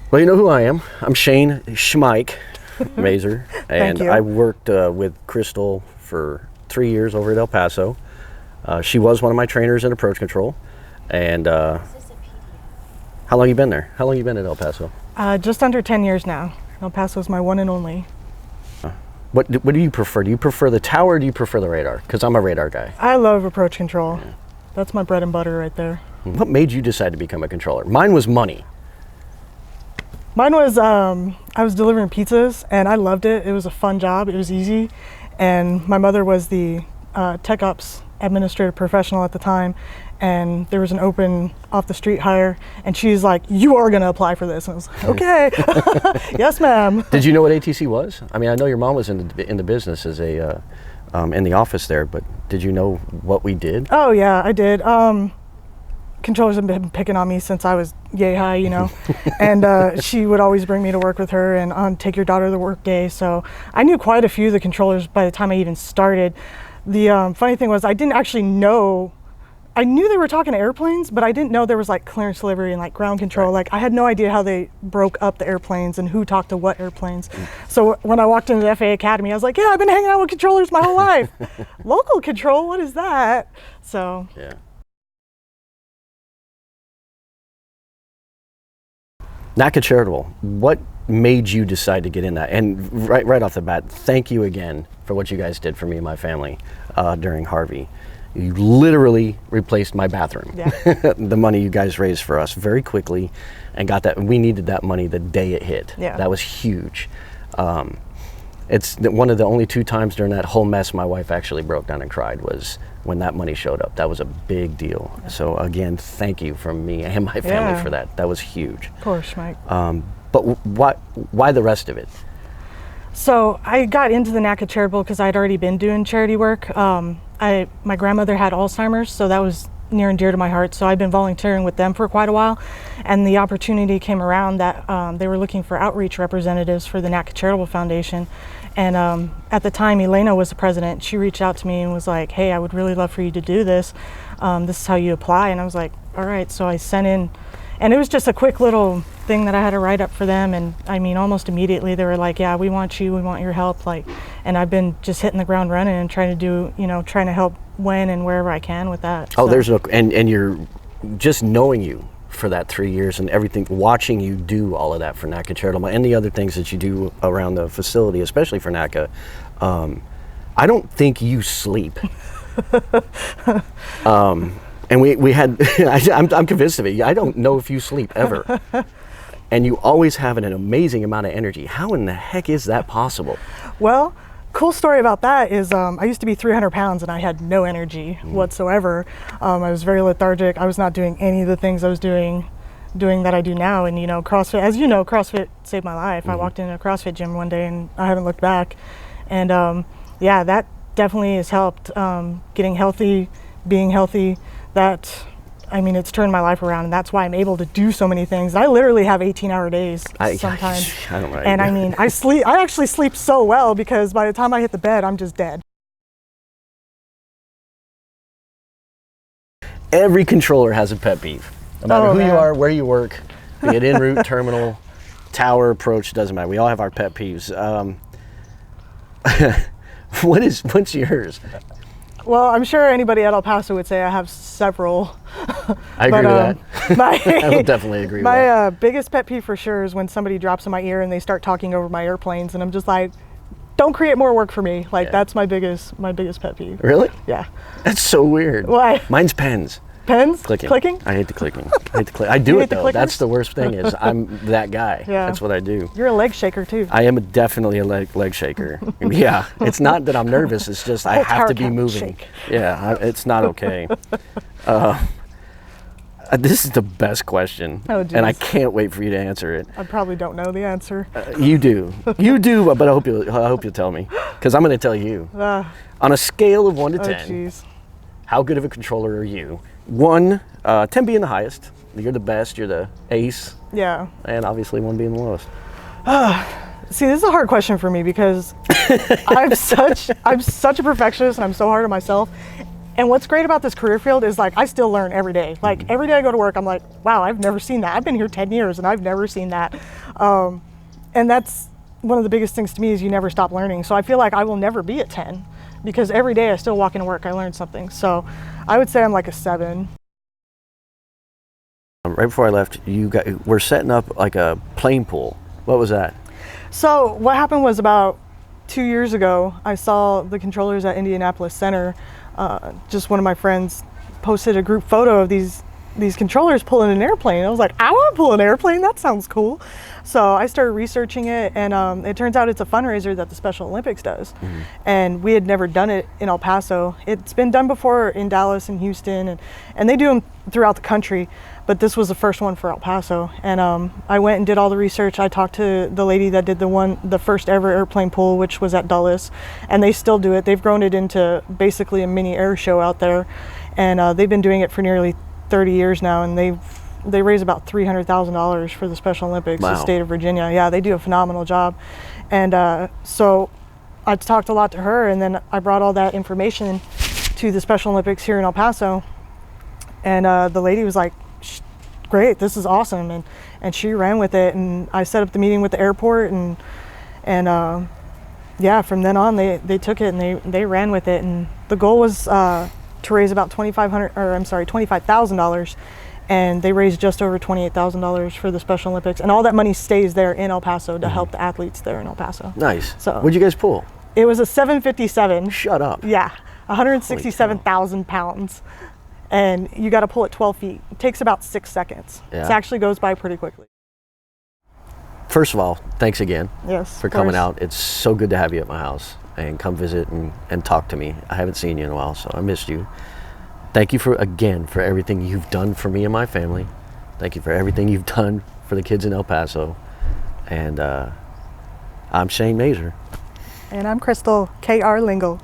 Well, you know who I am. I'm Shane Schmeich Mazer, and I worked with Crystal for 3 years over at El Paso. She was one of my trainers in approach control. And how long you been there? How long you been at El Paso? Just under 10 years now. El Paso is my one and only. What do you prefer? Do you prefer the tower or do you prefer the radar? Because I'm a radar guy. I love approach control. Yeah. That's my bread and butter right there. What made you decide to become a controller? Mine was money. Mine was, I was delivering pizzas and I loved it. It was a fun job. It was easy. And my mother was the tech ops administrative professional at the time. And there was an open off the street hire. And she's like, you are going to apply for this. And I was like, okay. Yes, ma'am. Did you know what ATC was? I mean, I know your mom was in the business as a, in the office there, but did you know what we did? Oh, yeah, I did. Controllers have been picking on me since I was yay high, you know, and she would always bring me to work with her and take your daughter to the work day. So I knew quite a few of the controllers by the time I even started. The funny thing was I didn't actually know, I knew they were talking to airplanes, but I didn't know there was like clearance delivery and like ground control. Like I had no idea how they broke up the airplanes and who talked to what airplanes. So when I walked into the FAA Academy, I was like, yeah, I've been hanging out with controllers my whole life. Local control, what is that? So. Yeah. NATCA Charitable, what made you decide to get in that? And right off the bat, thank you again for what you guys did for me and my family during Harvey. You literally replaced my bathroom. Yeah. The money you guys raised for us very quickly and got that. We needed that money the day it hit. Yeah. That was huge. It's one of the only 2 times during that whole mess my wife actually broke down and cried was when that money showed up. That was a big deal. Yeah. So again, thank you from me and my family for that. That was huge. Of course, Mike. But why the rest of it? So I got into the NATCA Charitable because I'd already been doing charity work. My grandmother had Alzheimer's, so that was near and dear to my heart. So I've been volunteering with them for quite a while. And the opportunity came around that they were looking for outreach representatives for the NATCA Charitable Foundation. And at the time, Elena was the president. She reached out to me and was like, hey, I would really love for you to do this. This is how you apply. And I was like, all right. So I sent in, and it was just a quick little thing that I had to write up for them. And I mean, almost immediately they were like, yeah, we want you, we want your help. Like, and I've been just hitting the ground running and trying to do, trying to help when and wherever I can with that. Oh, so. There's no, and you're just knowing you for that 3 years and everything, watching you do all of that for NATCA Charitable and the other things that you do around the facility, especially for NATCA. I don't think you sleep. And we had, I'm convinced of it. I don't know if you sleep ever. And you always have an amazing amount of energy. How in the heck is that possible? Well, cool story about that is I used to be 300 pounds and I had no energy whatsoever. I was very lethargic. I was not doing any of the things I was doing that I do now. And CrossFit, as you know, CrossFit saved my life. I walked into a CrossFit gym one day and I haven't looked back. And yeah, that definitely has helped. Getting healthy, being healthy, it's turned my life around, and that's why I'm able to do so many things. I literally have 18-hour days sometimes. I don't know. And I actually sleep so well because by the time I hit the bed, I'm just dead. Every controller has a pet peeve. No matter who you are, where you work, be it en route, terminal, tower, approach, doesn't matter. We all have our pet peeves. What's yours? Well, I'm sure anybody at El Paso would say I have several. I agree with that. I will definitely agree with that. My biggest pet peeve for sure is when somebody drops in my ear and they start talking over my airplanes, and I'm just like, don't create more work for me. Like, that's my biggest pet peeve. Really? Yeah. That's so weird. Why? Mine's pens. Pens? Clicking? I hate the clicking. I do it though. That's the worst thing is I'm that guy. Yeah. That's what I do. You're a leg shaker too. I am definitely a leg shaker. Yeah. It's not that I'm nervous. It's just I have to be moving. Shake. Yeah. It's not okay. This is the best question. Oh, geez. And I can't wait for you to answer it. I probably don't know the answer. You do. You do, but I hope you'll tell me. Because I'm going to tell you. On a scale of 1 to 10, geez. How good of a controller are you? 1, 10 being the highest. You're the best, you're the ace. Yeah. And obviously 1 being the lowest. See, this is a hard question for me because I'm such a perfectionist and I'm so hard on myself. And what's great about this career field is like I still learn every day. Like every day I go to work, I'm like, wow, I've never seen that. I've been here 10 years and I've never seen that. And that's one of the biggest things to me is you never stop learning. So I feel like I will never be at 10 because every day I still walk into work, I learn something. So I would say I'm like a 7. Right before I left, we're setting up like a plane pool. What was that? So what happened was about 2 years ago, I saw the controllers at Indianapolis Center. Just one of my friends posted a group photo of these controllers pulling an airplane. I was like, I want to pull an airplane. That sounds cool. So I started researching it, and it turns out it's a fundraiser that the Special Olympics does. And we had never done it in El Paso. It's been done before in Dallas and Houston, and they do them throughout the country, but this was the first one for El Paso. And I went and did all the research. I talked to the lady that did the first ever airplane pool, which was at Dulles, and they still do it. They've grown it into basically a mini air show out there, and they've been doing it for nearly 30 years now, and they raise about $300,000 for the Special Olympics, wow. The state of Virginia. Yeah, they do a phenomenal job. And so I talked a lot to her, and then I brought all that information to the Special Olympics here in El Paso, and the lady was like, great, this is awesome, and she ran with it, and I set up the meeting with the airport, and yeah, from then on they took it and they ran with it, and the goal was to raise about $25,000, and they raised just over $28,000 for the Special Olympics, and all that money stays there in El Paso to help the athletes there in El Paso. Nice. So what'd you guys pull? it was a 757. Shut up. Yeah, 167,000 pounds, and you got to pull it 12 feet. It takes about 6 seconds. Yeah. It actually goes by pretty quickly. First of all, thanks again Yes, for coming out. It's so good to have you at my house and come visit and talk to me. I haven't seen you in a while, so I missed you. Thank you for everything you've done for me and my family. Thank you for everything you've done for the kids in El Paso. And I'm Shane Mazer. And I'm Crystal, K.R. Lingle.